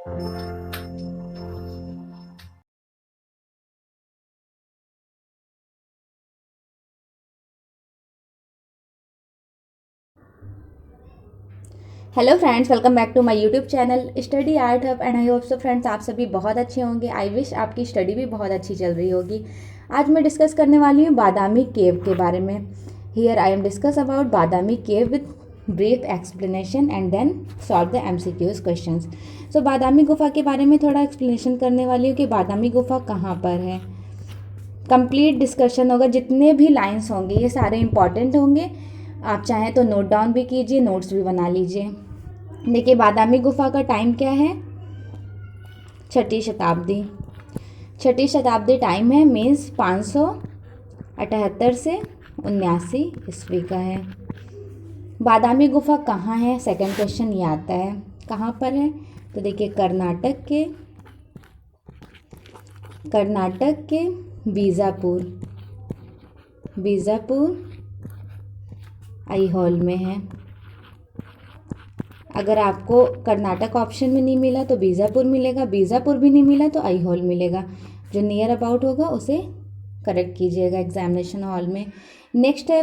Hello friends, welcome back to my YouTube channel study art hub and I hope so friends आप सभी बहुत अच्छे होंगे। I wish आपकी स्टडी भी बहुत अच्छी चल रही होगी। आज मैं डिस्कस करने वाली हूँ बादामी केव के बारे में। Here I am discuss about Badami cave with brief explanation and then solve the MCQs questions. So Badami गुफा के बारे में थोड़ा एक्सप्लेनेशन करने वाली हूँ कि बादामी गुफा कहाँ पर है। कंप्लीट डिस्कशन होगा, जितने भी लाइन्स होंगे ये सारे इंपॉर्टेंट होंगे। आप चाहें तो नोट डाउन भी कीजिए, नोट्स भी बना लीजिए। देखिए बादामी गुफा का टाइम क्या है, छठी शताब्दी टाइम है, मीन्स 578 से 79 ईस्वी का है। बादामी गुफा कहाँ है, सेकंड क्वेश्चन ये आता है, कहाँ पर है। तो देखिए कर्नाटक के बीजापुर आईहोल में है। अगर आपको कर्नाटक ऑप्शन में नहीं मिला तो बीजापुर मिलेगा, बीजापुर भी नहीं मिला तो आईहोल मिलेगा। जो नियर अबाउट होगा उसे करेक्ट कीजिएगा एग्जामिनेशन हॉल में। नेक्स्ट है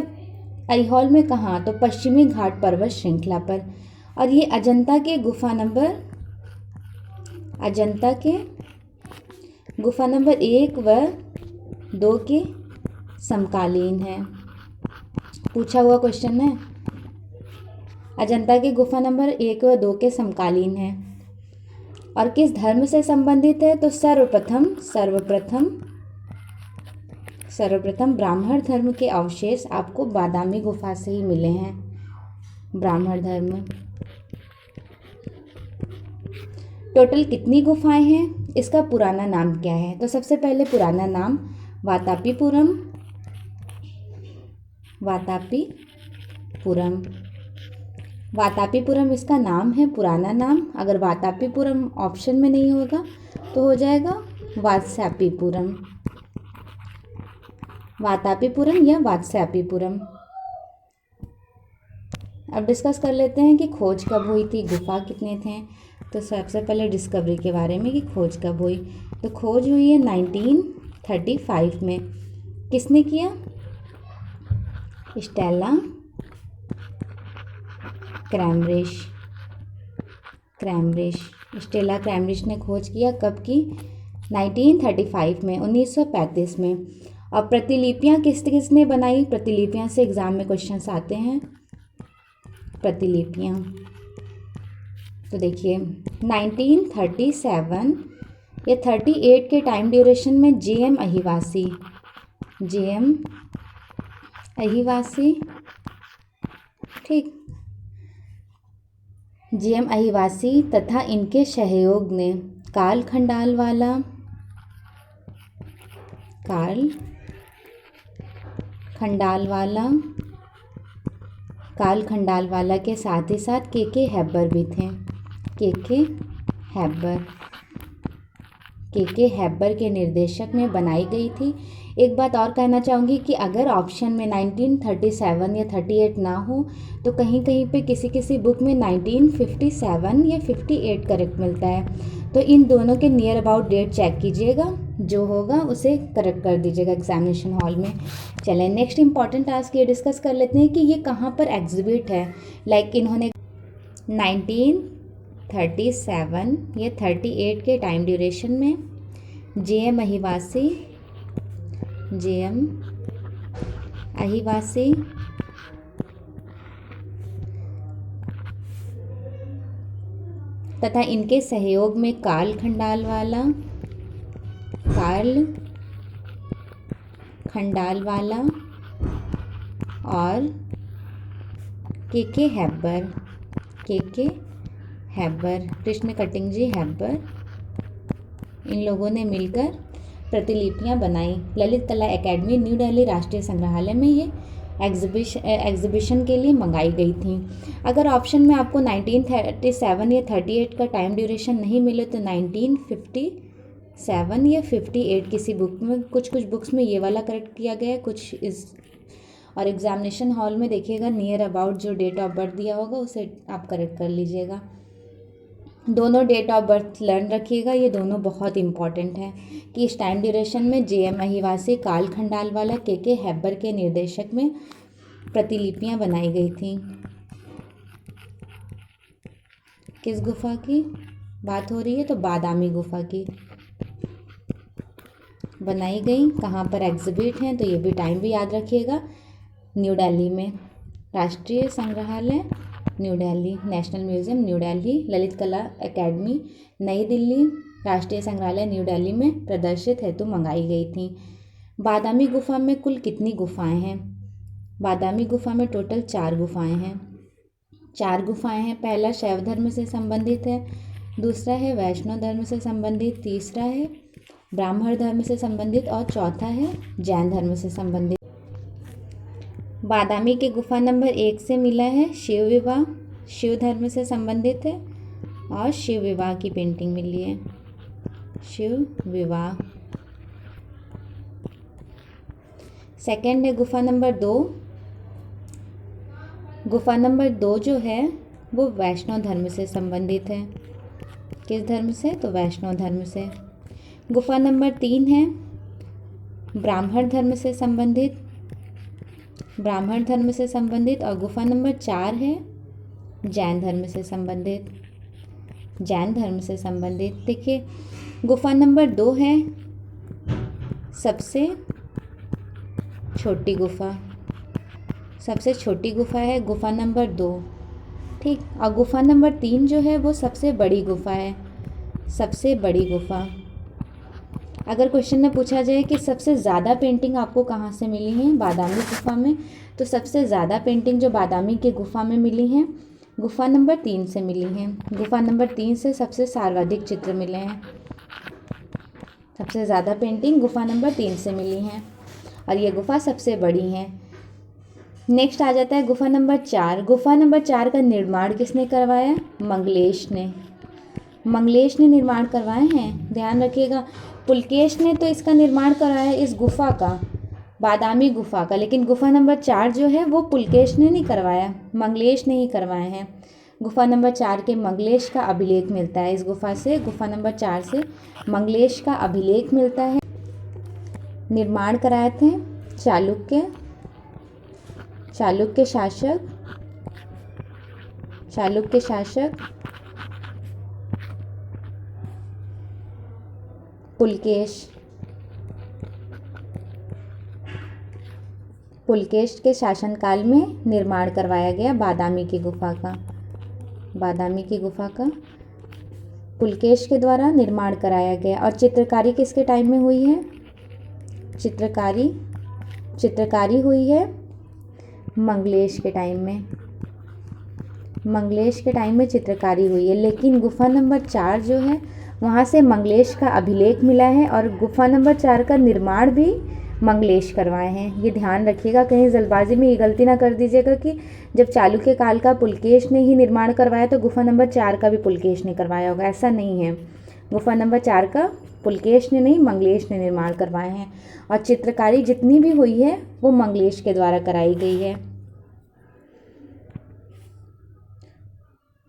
आईहोल में कहाँ, तो पश्चिमी घाट पर्वत श्रृंखला पर। और ये अजंता के गुफा नंबर 1 व 2 के समकालीन है। पूछा हुआ क्वेश्चन है, अजंता की गुफा नंबर 1 व 2 के समकालीन है। और किस धर्म से संबंधित है, तो सर्वप्रथम ब्राह्मण धर्म के अवशेष आपको बादामी गुफा से ही मिले हैं। ब्राह्मण धर्म। टोटल कितनी गुफाएं हैं, इसका पुराना नाम क्या है, तो सबसे पहले पुराना नाम वातापीपुरम इसका नाम है, पुराना नाम। अगर वातापीपुरम ऑप्शन में नहीं होगा तो हो जाएगा वातापीपुरम या वात्स्यापीपुरम। अब डिस्कस कर लेते हैं कि खोज कब हुई थी, गुफा कितने थे। तो सबसे पहले डिस्कवरी के बारे में कि खोज कब हुई, तो खोज हुई है 1935 में। किसने किया, स्टेला क्रैमरिश ने खोज किया। कब की, 1935 में, 1935 में। और प्रतिलिपियाँ किसने बनाई, प्रतिलिपियाँ से एग्जाम में क्वेश्चंस आते हैं। प्रतिलिपियाँ तो देखिए 1937 या 38 के टाइम ड्यूरेशन में जे.एम. अहिवासी, ठीक, जे.एम. अहिवासी तथा इनके सहयोग ने कार्ल खंडालवाला के साथ ही साथ के हैबर भी थे। के हैबर के निर्देशक में बनाई गई थी। एक बात और कहना चाहूँगी कि अगर ऑप्शन में 1937 या 38 ना हो तो कहीं कहीं पे किसी बुक में 1957 या 58 करेक्ट मिलता है। तो इन दोनों के नियर अबाउट डेट चेक कीजिएगा, जो होगा उसे करेक्ट कर दीजिएगा एग्जामिनेशन हॉल में। चलें नेक्स्ट इंपॉर्टेंट टास्क ये डिस्कस कर लेते हैं कि ये कहाँ पर एग्जिबिट है। लाइक इन्होंने 1937 या 38 के टाइम ड्यूरेशन में जे.एम. अहिवासी तथा इनके सहयोग में कार्ल खंडालवाला और के हैबर, कृष्ण कटिंगजी हैबर, इन लोगों ने मिलकर प्रतिलिपियां बनाई। ललित कला एकेडमी न्यू दिल्ली राष्ट्रीय संग्रहालय में ये एग्जीबिशन के लिए मंगाई गई थी। अगर ऑप्शन में आपको 1937 या 38 का टाइम ड्यूरेशन नहीं मिले तो 1957 या 58 किसी बुक में, कुछ बुक्स में ये वाला करेक्ट किया गया है, कुछ इस। और एग्जामिनेशन हॉल में देखिएगा नियर अबाउट जो डेट ऑफ बर्थ दिया होगा उसे आप करेक्ट कर लीजिएगा। दोनों डेट ऑफ बर्थ लर्न रखिएगा, ये दोनों बहुत इंपॉर्टेंट हैं कि इस टाइम ड्यूरेशन में जे.एम. महिवासी, काल खंडालवाला, के हैबर के निर्देशक में प्रतिलिपियां बनाई गई थी। किस गुफा की बात हो रही है? तो बादामी गुफा की बनाई गई। कहाँ पर एग्जिबिट हैं? तो ये भी टाइम भी याद रखिएगा, न्यू दिल्ली में। राष्ट्रीय संग्रहालय new Delhi, national museum new Delhi, Lalit कला एकेडमी नई दिल्ली, राष्ट्रीय संग्रहालय न्यू दिल्ली में प्रदर्शित हेतु मंगाई गई थी। बादामी गुफा में कुल कितनी गुफाएं हैं? बादामी गुफा में टोटल 4 गुफाएं हैं। 4 गुफाएं हैं। पहला शैव धर्म से संबंधित है, दूसरा है वैष्णव धर्म से संबंधित, तीसरा है ब्राह्मण धर्म से संबंधित और चौथा है जैन धर्म से संबंधित। बादामी के गुफा नंबर 1 से मिला है शिव विवाह, शिव धर्म से संबंधित है, और शिव विवाह की पेंटिंग मिली है, शिव विवाह। सेकंड है गुफा नंबर 2। गुफा नंबर 2 जो है वो वैष्णव धर्म से संबंधित है। किस धर्म से? तो वैष्णव धर्म से। गुफा नंबर 3 है ब्राह्मण धर्म से संबंधित, ब्राह्मण धर्म से संबंधित। और गुफा नंबर 4 है जैन धर्म से संबंधित, जैन धर्म से संबंधित। देखिए, गुफा नंबर 2 है सबसे छोटी गुफा, सबसे छोटी गुफा है गुफा नंबर 2, ठीक। और गुफा नंबर 3 जो है वो सबसे बड़ी गुफा है, सबसे बड़ी गुफा। अगर क्वेश्चन में पूछा जाए कि सबसे ज़्यादा पेंटिंग आपको कहाँ से मिली हैं बादामी गुफा में, तो सबसे ज़्यादा पेंटिंग जो बादामी के गुफा में मिली हैं गुफा नंबर 3 से मिली हैं। गुफा नंबर 3 से सबसे सर्वाधिक चित्र मिले हैं, सबसे ज़्यादा पेंटिंग गुफा नंबर 3 से मिली हैं, और ये गुफा सबसे बड़ी है। नेक्स्ट आ जाता है गुफा नंबर 4। गुफा नंबर 4 का निर्माण किसने करवाया? मंगलेश ने, मंगलेश ने निर्माण करवाए हैं, ध्यान रखिएगा। पुलकेश ने तो इसका निर्माण कराया इस गुफा का, बादामी गुफा का, लेकिन गुफा नंबर 4 जो है वो पुलकेश ने नहीं करवाया, मंगलेश ने ही करवाए हैं। गुफा नंबर 4 के मंगलेश का अभिलेख मिलता है इस गुफा से, गुफा नंबर 4 से मंगलेश का अभिलेख मिलता है। निर्माण कराए थे चालुक्य, चालुक्य शासक, चालुक्य शासक पुलकेश, पुलकेश के शासनकाल में निर्माण करवाया गया बादामी की गुफा का, बादामी की गुफा का पुलकेश के द्वारा निर्माण कराया गया। और चित्रकारी किसके टाइम में हुई है? चित्रकारी, चित्रकारी हुई है मंगलेश के टाइम में, मंगलेश के टाइम में चित्रकारी हुई है। लेकिन गुफा नंबर 4 जो है वहाँ से मंगलेश का अभिलेख मिला है, और गुफा नंबर 4 का निर्माण भी मंगलेश करवाए हैं। ये ध्यान रखिएगा, कहीं जल्दबाजी में ये गलती ना कर दीजिएगा कि जब चालुक्य काल का पुलकेश ने ही निर्माण करवाया तो गुफा नंबर 4 का भी पुलकेश ने करवाया होगा, ऐसा नहीं है। गुफा नंबर 4 का पुलकेश ने नहीं, मंगलेश ने निर्माण करवाए हैं, और चित्रकारी जितनी भी हुई है वो मंगलेश के द्वारा कराई गई है।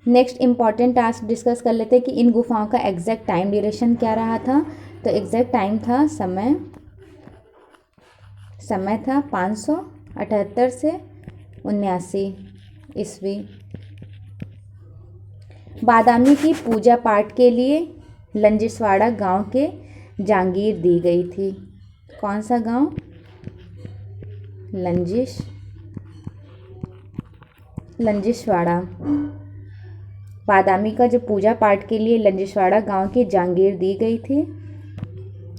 नेक्स्ट इम्पॉर्टेंट टास्क डिस्कस कर लेते हैं कि इन गुफाओं का एग्जैक्ट टाइम ड्यूरेशन क्या रहा था। तो एग्जैक्ट टाइम था, समय था 578 से 79 ईस्वी। बादामी की पूजा पाठ के लिए लंजिसवाड़ा गांव के जागीर दी गई थी। कौन सा गांव? लंजिसवाड़ा। बादामी का जो पूजा पाठ के लिए लंजिसवाड़ा गांव की जागीर दी गई थी,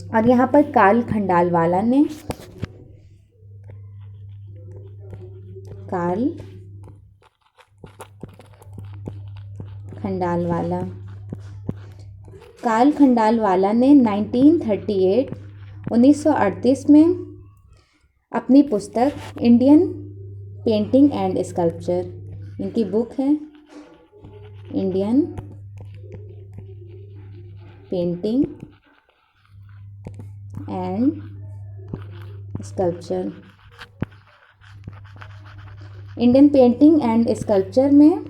और यहाँ पर काल खंडालवाला ने, काल खंडालवाला, काल खंडालवाला ने 1938 में अपनी पुस्तक इंडियन पेंटिंग एंड स्कल्पचर, इनकी बुक है Indian painting and sculpture, Indian painting and sculpture में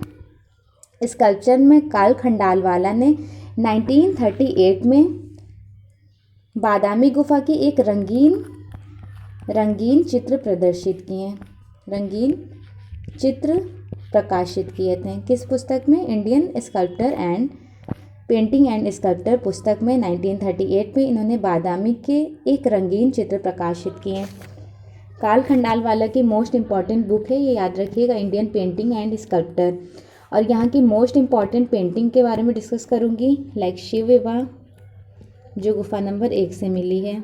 स्कल्पचर में कार्ल खंडालवाला ने 1938 में बादामी गुफा की एक रंगीन चित्र प्रदर्शित किए, रंगीन चित्र प्रकाशित किए थे। किस पुस्तक में? Indian sculptor and painting and sculptor पुस्तक में 1938 में इन्होंने बादामी के एक रंगीन चित्र प्रकाशित किए। कार्ल खंडालवाला की मोस्ट इम्पॉर्टेंट बुक है, ये याद रखिएगा, इंडियन पेंटिंग एंड स्कल्पटर। और यहाँ की मोस्ट इम्पॉर्टेंट पेंटिंग के बारे में डिस्कस करूँगी, लाइक शिव विवाह जो गुफा नंबर 1 से मिली है।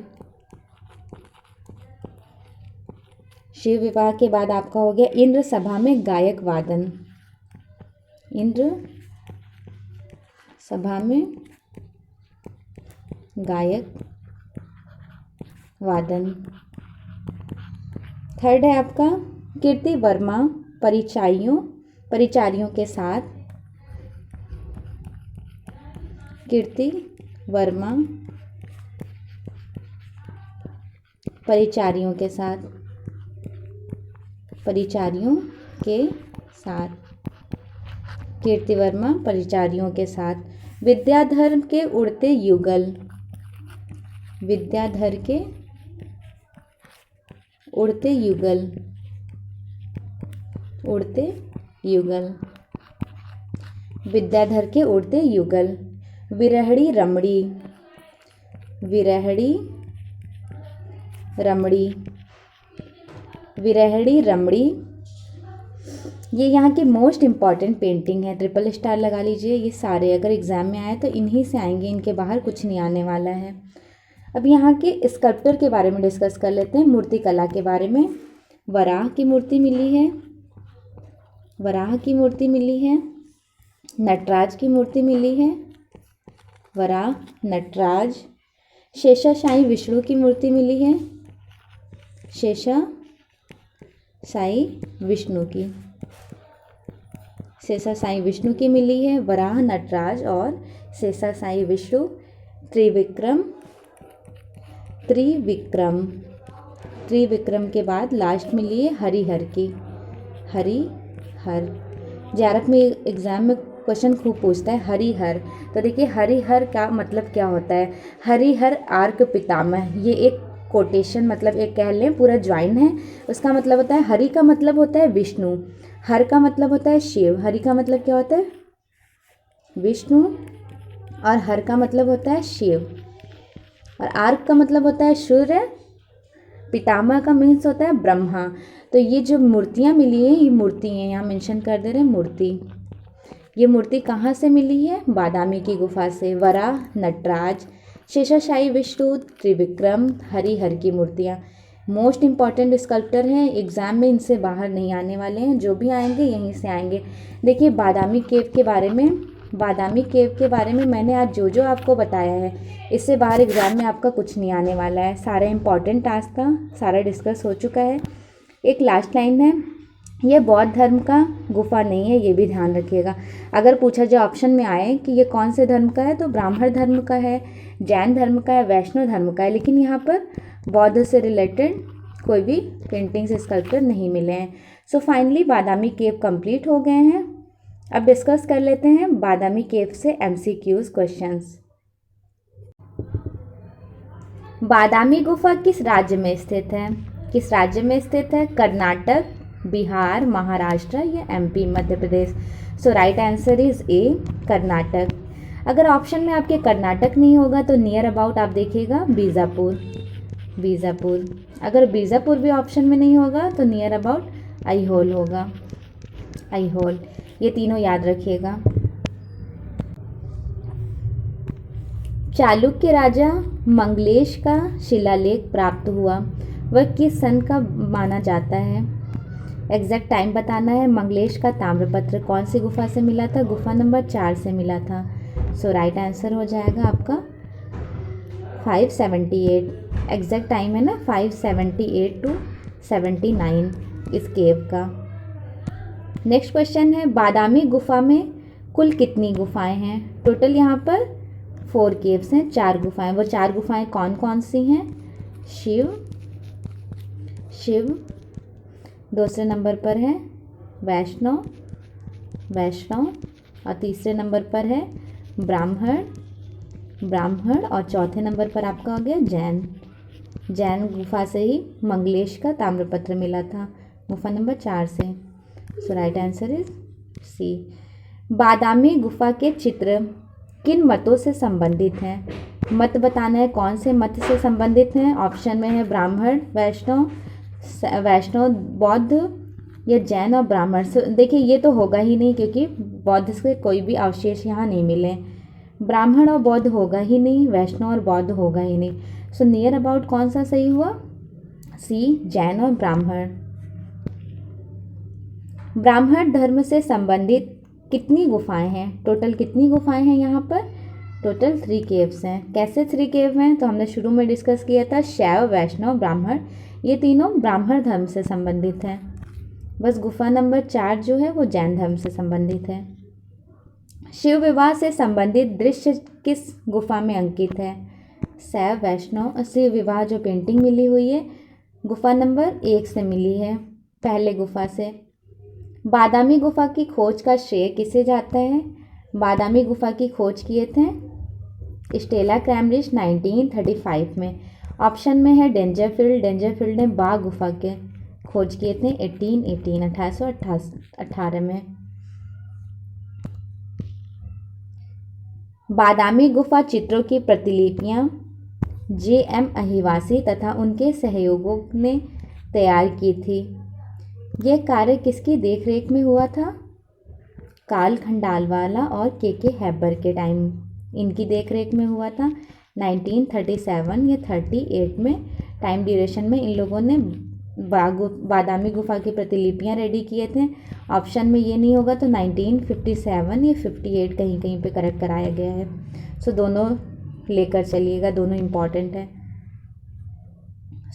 शिव विवाह के बाद आपका हो गया इंद्र सभा में गायक वादन, इंद्र सभा में गायक वादन। थर्ड है आपका कीर्ति वर्मा परिचारियों के साथ, कीर्ति वर्मा परिचारियों के साथ, कीर्ति वर्मा परिचारियों के साथ। विद्याधर के उड़ते युगल, विद्याधर के उड़ते युगल, विद्याधर के उड़ते युगल। विरहड़ी रमणी ये यहाँ की मोस्ट इम्पॉर्टेंट पेंटिंग है, ट्रिपल स्टार लगा लीजिए। ये सारे अगर एग्जाम में आए तो इन्हीं से आएंगे, इनके बाहर कुछ नहीं आने वाला है। अब यहाँ के स्कल्पटर के बारे में डिस्कस कर लेते हैं, मूर्ति कला के बारे में। वराह की मूर्ति मिली है, नटराज की मूर्ति मिली है, वराह नटराज। शेषाशायी विष्णु की मूर्ति मिली है, शेषाशायी विष्णु की मिली है, वराह नटराज और शेषाशायी विष्णु। त्रिविक्रम के बाद लास्ट मिली है हरिहर की, हरिहर। JRF में एग्जाम में क्वेश्चन खूब पूछता है हरिहर, तो देखिए हरिहर का मतलब क्या होता है? हरिहर आर्क पितामह, ये एक कोटेशन मतलब एक कह लें पूरा ज्वाइन है। उसका मतलब होता है, हरि का मतलब होता है विष्णु, हर का मतलब होता है शिव। हरि का मतलब क्या होता है? विष्णु, और हर का मतलब होता है शिव, और आर्क का मतलब होता है सूर्य, पितामह का मीन्स होता है ब्रह्मा। तो ये जो मूर्तियाँ मिली हैं, ये मूर्ति हैं, यहाँ मेंशन कर दे रहे हैं मूर्ति। ये मूर्ति कहाँ से मिली है? बादामी की गुफा से। वराह नटराज, शेषाशायी विष्णु, त्रिविक्रम, हरिहर की मूर्तियाँ मोस्ट इम्पॉर्टेंट स्कल्पटर हैं, एग्जाम में इनसे बाहर नहीं आने वाले हैं, जो भी आएंगे यहीं से आएंगे। देखिए बादामी केव के बारे में मैंने आज जो आपको बताया है, इससे बाहर एग्जाम में आपका कुछ नहीं आने वाला है। सारा इम्पॉर्टेंट टास्क का सारा डिस्कस हो चुका है। एक लास्ट लाइन है, ये बौद्ध धर्म का गुफा नहीं है, ये भी ध्यान रखिएगा। अगर पूछा जाए ऑप्शन में आए कि ये कौन से धर्म का है, तो ब्राह्मण धर्म का है, जैन धर्म का है, वैष्णव धर्म का है, लेकिन यहाँ पर बौद्ध से रिलेटेड कोई भी पेंटिंग्स स्कल्पचर नहीं मिले हैं। सो फाइनली बादामी केव कंप्लीट हो गए हैं। अब डिस्कस कर लेते हैं बादामी केव से MCQs क्वेश्चंस। बादामी गुफा किस राज्य में स्थित है? कर्नाटक, बिहार, महाराष्ट्र या MP Madhya Pradesh? So right answer is A, Karnataka. अगर ऑप्शन में आपके कर्नाटक नहीं होगा तो नियर अबाउट आप देखिएगा बीजापुर। अगर बीजापुर भी ऑप्शन में नहीं होगा तो नियर अबाउट ऐहोल होगा, ऐहोल। ये तीनों याद रखिएगा। चालुक्य राजा मंगलेश का शिलालेख प्राप्त हुआ, वह किस सन का माना जाता है? एग्जैक्ट टाइम बताना है। मंगलेश का ताम्रपत्र कौन सी गुफा से मिला था? गुफा नंबर 4 से मिला था। सो राइट आंसर हो जाएगा आपका 578। एग्जैक्ट टाइम है ना 578 to 79 इस केव का। नेक्स्ट क्वेश्चन है, बादामी गुफा में कुल कितनी गुफाएं हैं? टोटल यहाँ पर 4 केव्स हैं, 4 गुफाएं। वो 4 गुफाएं कौन कौन सी हैं? शिव, दूसरे नंबर पर है वैष्णव, और तीसरे नंबर पर है ब्राह्मण और चौथे नंबर पर आपका हो गया जैन गुफा से ही मंगलेश का ताम्रपत्र मिला था, गुफा नंबर 4 से। सो राइट आंसर इज सी। बादामी गुफा के चित्र किन मतों से संबंधित हैं? मत बताना है कौन से मत से संबंधित हैं। ऑप्शन में है ब्राह्मण, वैष्णव, बौद्ध या जैन और ब्राह्मण। से देखिए ये तो होगा ही नहीं क्योंकि बौद्ध से कोई भी अवशेष यहाँ नहीं मिले। ब्राह्मण और बौद्ध होगा ही नहीं, वैष्णव और बौद्ध होगा ही नहीं। सो नियर अबाउट कौन सा सही हुआ? सी, जैन और ब्राह्मण। ब्राह्मण धर्म से संबंधित कितनी गुफाएं हैं? टोटल कितनी गुफाएं हैं यहाँ पर? टोटल 3 केव्स हैं। कैसे 3 केव हैं? तो हमने शुरू में डिस्कस किया था, शैव, वैष्णव, ब्राह्मण, ये तीनों ब्राह्मण धर्म से संबंधित हैं। बस गुफा नंबर 4 जो है वो जैन धर्म से संबंधित है। शिव विवाह से संबंधित दृश्य किस गुफा में अंकित है? शैव, वैष्णव, शिव विवाह जो पेंटिंग मिली हुई है गुफा नंबर 1 से मिली है, पहले गुफा से। बादामी गुफा की खोज का श्रेय किसे जाता है? बादामी गुफा की खोज किए थे स्टेला क्रैमरिज 1935 में। ऑप्शन में है डेंजरफील्ड ने बाघ गुफा के खोज किए थे 1818 में। बादामी गुफा चित्रों की प्रतिलिपियां J.M. अहिवासी तथा उनके सहयोगियों ने तैयार की थी। यह कार्य किसकी देखरेख में हुआ था? कार्ल खंडालवाला और के हैबर के टाइम इनकी देखरेख में हुआ था। 1937 या 38 में टाइम ड्यूरेशन में इन लोगों ने बादामी गुफा की प्रतिलिपियां रेडी किए थे। ऑप्शन में ये नहीं होगा तो 1957 या 58 कहीं कहीं पे करेक्ट कराया गया है। सो दोनों लेकर चलिएगा, दोनों इम्पॉर्टेंट है।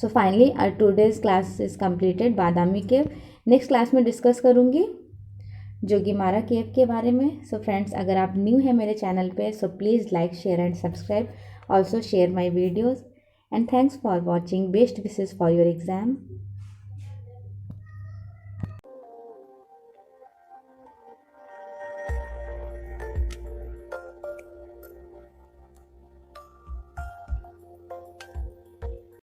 So finally today's class is completed Badami cave. Next class में डिस्कस करूँगी जोगीमारा केव के बारे में। सो फ्रेंड्स, अगर आप न्यू है मेरे चैनल पे so please like, share and subscribe. Also share my videos and thanks for watching. Best wishes for your exam.